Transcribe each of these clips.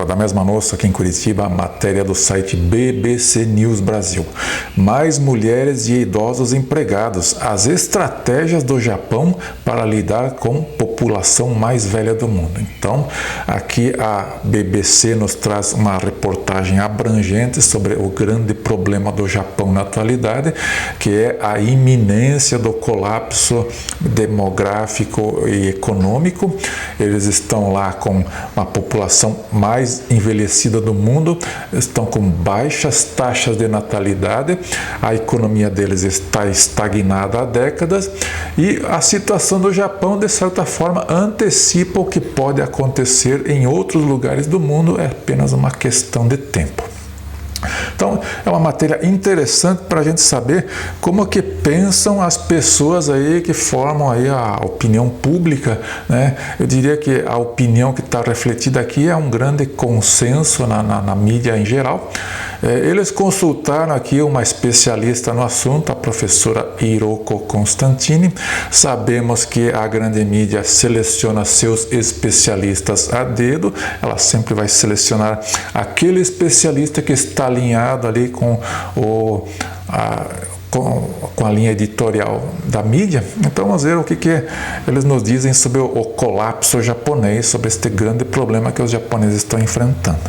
da mesma moça aqui em Curitiba, a matéria do site BBC News Brasil. Mais mulheres e idosos empregados. As estratégias do Japão para lidar com a população mais velha do mundo. Então, aqui a BBC nos traz uma reportagem abrangente sobre o grande problema do Japão na atualidade, que é a iminência do colapso demográfico e econômico. Eles estão lá com uma população mais envelhecida do mundo, estão com baixas taxas de natalidade, a economia deles está estagnada há décadas e a situação do Japão, de certa forma, antecipa o que pode acontecer em outros lugares do mundo, é apenas uma questão de tempo. Então, é uma matéria interessante para a gente saber como que pensam as pessoas aí que formam aí a opinião pública, né? Eu diria que a opinião que está refletida aqui é um grande consenso na mídia em geral. Eles consultaram aqui uma especialista no assunto, a professora Hiroko Constantini. Sabemos que a grande mídia seleciona seus especialistas a dedo, ela sempre vai selecionar aquele especialista que está alinhado ali com a linha editorial da mídia. Então vamos ver o que eles nos dizem sobre o colapso japonês, sobre este grande problema que os japoneses estão enfrentando.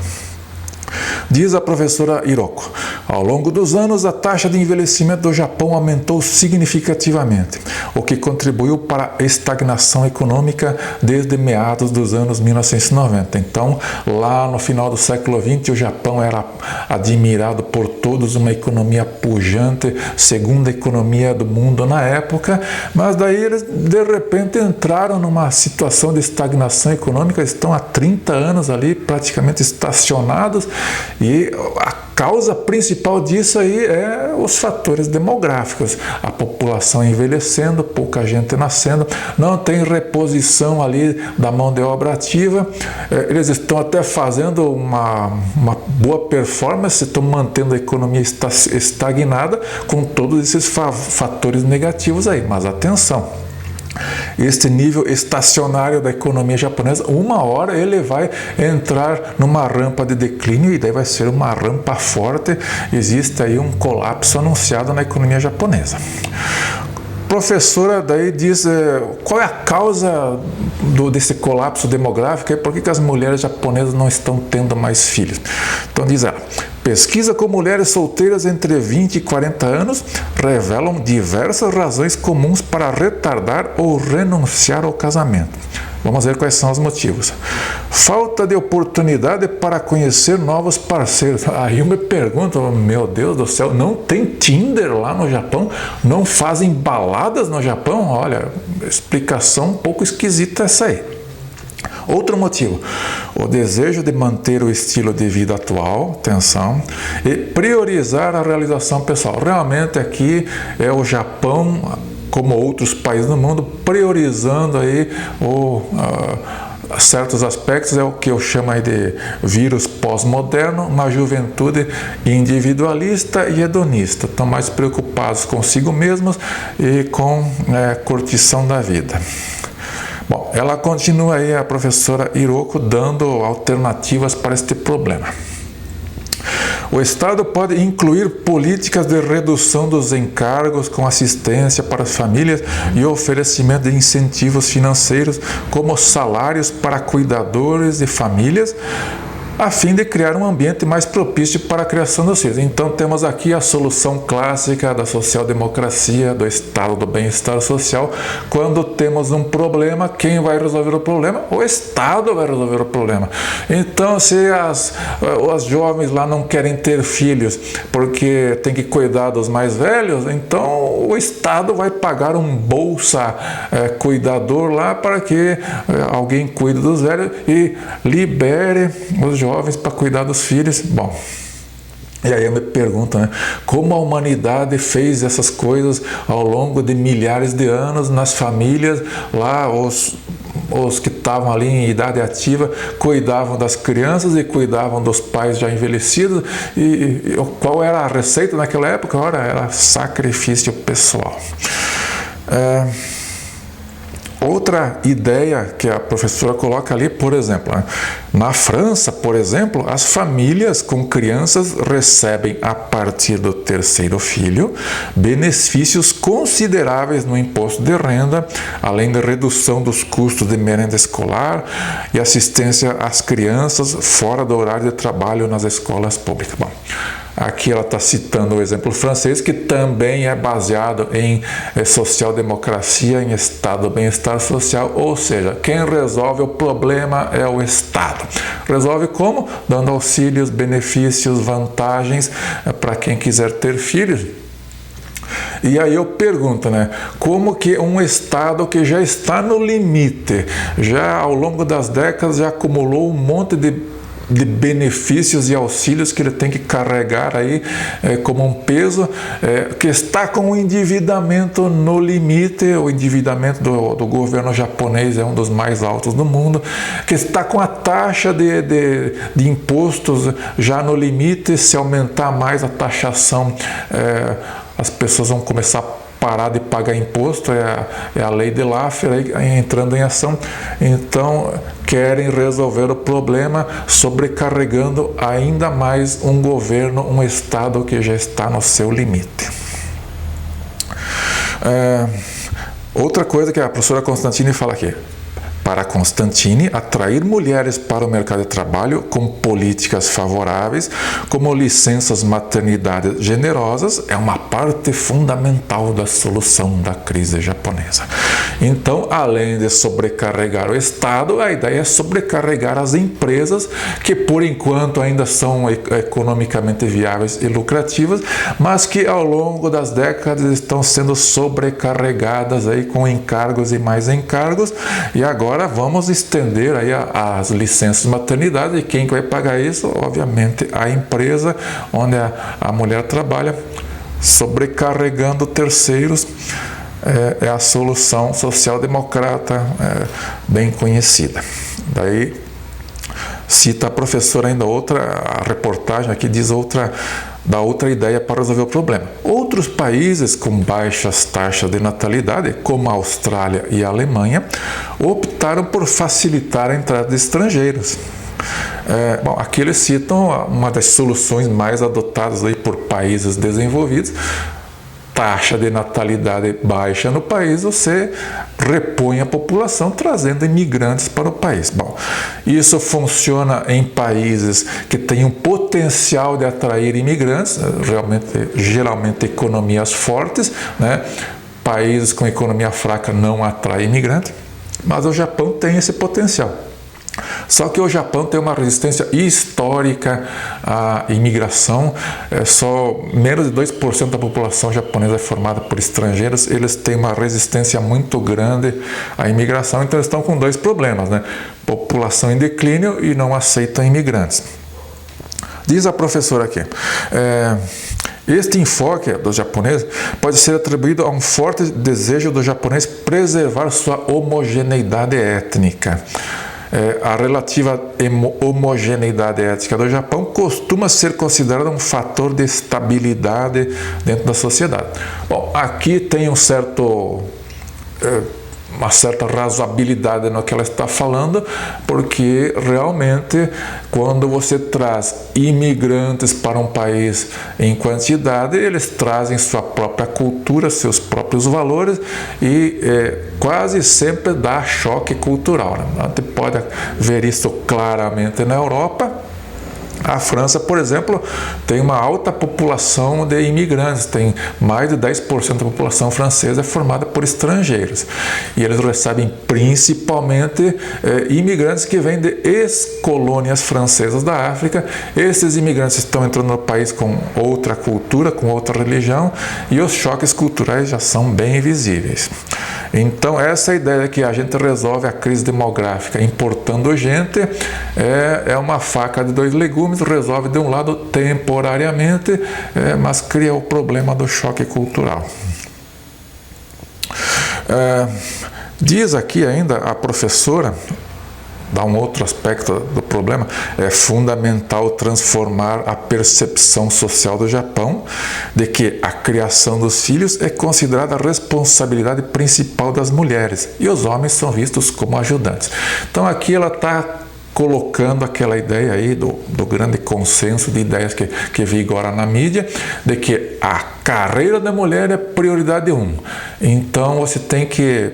Diz a professora Hiroko, ao longo dos anos a taxa de envelhecimento do Japão aumentou significativamente, o que contribuiu para a estagnação econômica desde meados dos anos 1990. Então, lá no final do século XX, o Japão era admirado por todos, uma economia pujante, segunda economia do mundo na época, mas daí eles de repente entraram numa situação de estagnação econômica, estão há 30 anos ali praticamente estacionados. E a causa principal disso aí é os fatores demográficos, a população envelhecendo, pouca gente nascendo, não tem reposição ali da mão de obra ativa, eles estão até fazendo uma boa performance, estão mantendo a economia estagnada com todos esses fatores negativos aí, mas atenção! Este nível estacionário da economia japonesa, uma hora ele vai entrar numa rampa de declínio e daí vai ser uma rampa forte. Existe aí um colapso anunciado na economia japonesa. Professora daí diz qual é a causa desse colapso demográfico e por que as mulheres japonesas não estão tendo mais filhos. Então diz ela, pesquisa com mulheres solteiras entre 20 e 40 anos revelam diversas razões comuns para retardar ou renunciar ao casamento. Vamos ver quais são os motivos. Falta de oportunidade para conhecer novos parceiros. Aí eu me pergunto, meu Deus do céu, não tem Tinder lá no Japão? Não fazem baladas no Japão? Olha, explicação um pouco esquisita essa aí. Outro motivo, o desejo de manter o estilo de vida atual, atenção, e priorizar a realização pessoal. Realmente aqui é o Japão, como outros países do mundo, priorizando aí certos aspectos, é o que eu chamo aí de vírus pós-moderno, uma juventude individualista e hedonista. Estão mais preocupados consigo mesmos e com curtição da vida. Bom, ela continua aí, a professora Hiroko, dando alternativas para este problema. O Estado pode incluir políticas de redução dos encargos com assistência para as famílias e oferecimento de incentivos financeiros, como salários para cuidadores de famílias, a fim de criar um ambiente mais propício para a criação dos filhos. Então temos aqui a solução clássica da social-democracia, do Estado do bem-estar social. Quando temos um problema, quem vai resolver o problema? O Estado vai resolver o problema. Então, se as jovens lá não querem ter filhos porque tem que cuidar dos mais velhos, então o Estado vai pagar um bolsa cuidador lá para que alguém cuide dos velhos e libere os jovens para cuidar dos filhos. Bom, e aí eu me pergunto, como a humanidade fez essas coisas ao longo de milhares de anos nas famílias, lá os que estavam ali em idade ativa cuidavam das crianças e cuidavam dos pais já envelhecidos, e qual era a receita naquela época? Ora, era sacrifício pessoal. Outra ideia que a professora coloca ali, por exemplo, né? Na França, por exemplo, as famílias com crianças recebem, a partir do terceiro filho, benefícios consideráveis no imposto de renda, além da redução dos custos de merenda escolar e assistência às crianças fora do horário de trabalho nas escolas públicas. Bom, aqui ela está citando o exemplo francês, que também é baseado em social-democracia, em estado de bem-estar social, ou seja, quem resolve o problema é o Estado. Resolve como? Dando auxílios, benefícios, vantagens para quem quiser ter filhos. E aí eu pergunto, né, como que um Estado que já está no limite, já ao longo das décadas já acumulou um monte de benefícios e auxílios que ele tem que carregar aí como um peso, que está com o endividamento no limite, o endividamento do governo japonês é um dos mais altos do mundo, que está com a taxa de impostos já no limite. Se aumentar mais a taxação, as pessoas vão começar a parar de pagar imposto, é a lei de Laffer aí entrando em ação. Então, querem resolver o problema sobrecarregando ainda mais um governo, um Estado que já está no seu limite. Outra coisa que a professora Constantini fala aqui. Para Constantini, atrair mulheres para o mercado de trabalho com políticas favoráveis, como licenças maternidade generosas, é uma parte fundamental da solução da crise japonesa. Então, além de sobrecarregar o Estado, a ideia é sobrecarregar as empresas, que por enquanto ainda são economicamente viáveis e lucrativas, mas que ao longo das décadas estão sendo sobrecarregadas aí com encargos e mais encargos, e agora vamos estender aí as licenças de maternidade, e quem vai pagar isso? Obviamente a empresa onde a mulher trabalha. Sobrecarregando terceiros é a solução social-democrata bem conhecida. Daí cita a professora ainda a reportagem aqui diz da outra ideia para resolver o problema. Outros países com baixas taxas de natalidade, como a Austrália e a Alemanha, optaram por facilitar a entrada de estrangeiros. Bom, aqui eles citam uma das soluções mais adotadas aí por países desenvolvidos. Taxa de natalidade baixa no país, você repõe a população trazendo imigrantes para o país. Bom, isso funciona em países que têm um potencial de atrair imigrantes, geralmente economias fortes, né? Países com economia fraca não atraem imigrantes, mas o Japão tem esse potencial. Só que o Japão tem uma resistência histórica à imigração, só menos de 2% da população japonesa é formada por estrangeiros, eles têm uma resistência muito grande à imigração, então eles estão com dois problemas, né? População em declínio e não aceitam imigrantes. Diz a professora aqui, este enfoque do japonês pode ser atribuído a um forte desejo do japonês preservar sua homogeneidade étnica. A relativa homogeneidade étnica do Japão costuma ser considerada um fator de estabilidade dentro da sociedade. Bom, aqui tem uma certa razoabilidade no que ela está falando, porque realmente quando você traz imigrantes para um país em quantidade, eles trazem sua própria cultura, seus próprios valores e quase sempre dá choque cultural, né? A gente pode ver isso claramente na Europa. A França, por exemplo, tem uma alta população de imigrantes, tem mais de 10% da população francesa formada por estrangeiros. E eles recebem principalmente imigrantes que vêm de ex-colônias francesas da África. Esses imigrantes estão entrando no país com outra cultura, com outra religião, e os choques culturais já são bem visíveis. Então, essa ideia que a gente resolve a crise demográfica importando gente é uma faca de dois legumes, resolve de um lado temporariamente, mas cria o problema do choque cultural. Diz aqui ainda a professora dar um outro aspecto do problema, é fundamental transformar a percepção social do Japão de que a criação dos filhos é considerada a responsabilidade principal das mulheres e os homens são vistos como ajudantes. Então aqui ela está colocando aquela ideia aí do grande consenso de ideias que vigora na mídia, de que a carreira da mulher é prioridade 1. Então você tem que,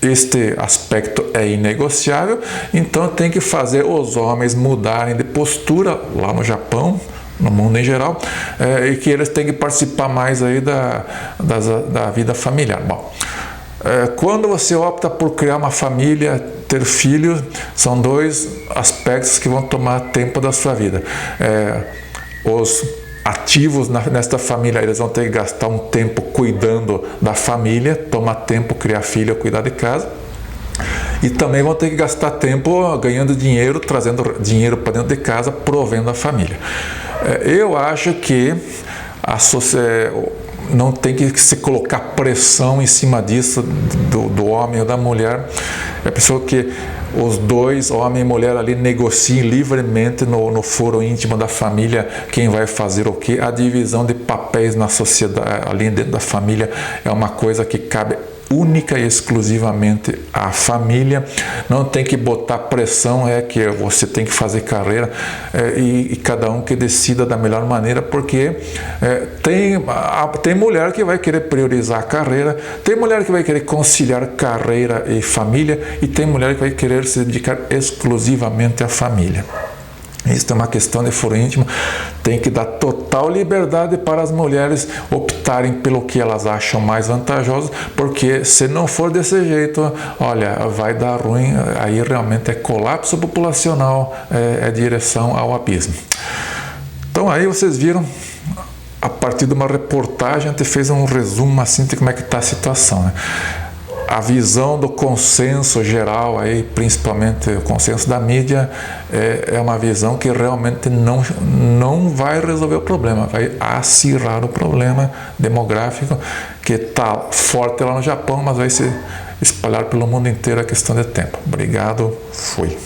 este aspecto é inegociável, então tem que fazer os homens mudarem de postura lá no Japão, no mundo em geral, e que eles têm que participar mais aí da vida familiar. Bom, quando você opta por criar uma família, ter filhos, são dois aspectos que vão tomar tempo da sua vida. Os ativos nesta família, eles vão ter que gastar um tempo cuidando da família, toma tempo criar filho, cuidar de casa. E também vão ter que gastar tempo ganhando dinheiro, trazendo dinheiro para dentro de casa, provendo a família. Eu acho que não tem que se colocar pressão em cima disso do homem ou da mulher. É a pessoa que os dois, homem e mulher, ali negociem livremente no foro íntimo da família quem vai fazer o quê. A divisão de papéis na sociedade, ali dentro da família, é uma coisa que cabe única e exclusivamente à família. Não tem que botar pressão, que você tem que fazer carreira, e cada um que decida da melhor maneira, porque tem mulher que vai querer priorizar a carreira, tem mulher que vai querer conciliar carreira e família, e tem mulher que vai querer se dedicar exclusivamente à família. Isso é uma questão de foro íntimo. Tem que dar total liberdade para as mulheres optarem pelo que elas acham mais vantajoso, porque se não for desse jeito, olha, vai dar ruim, aí realmente é colapso populacional, é direção ao abismo. Então aí vocês viram, a partir de uma reportagem, a gente fez um resumo assim de como é que está a situação, né? A visão do consenso geral, aí, principalmente o consenso da mídia, é uma visão que realmente não vai resolver o problema, vai acirrar o problema demográfico que está forte lá no Japão, mas vai se espalhar pelo mundo inteiro, a questão de tempo. Obrigado, fui.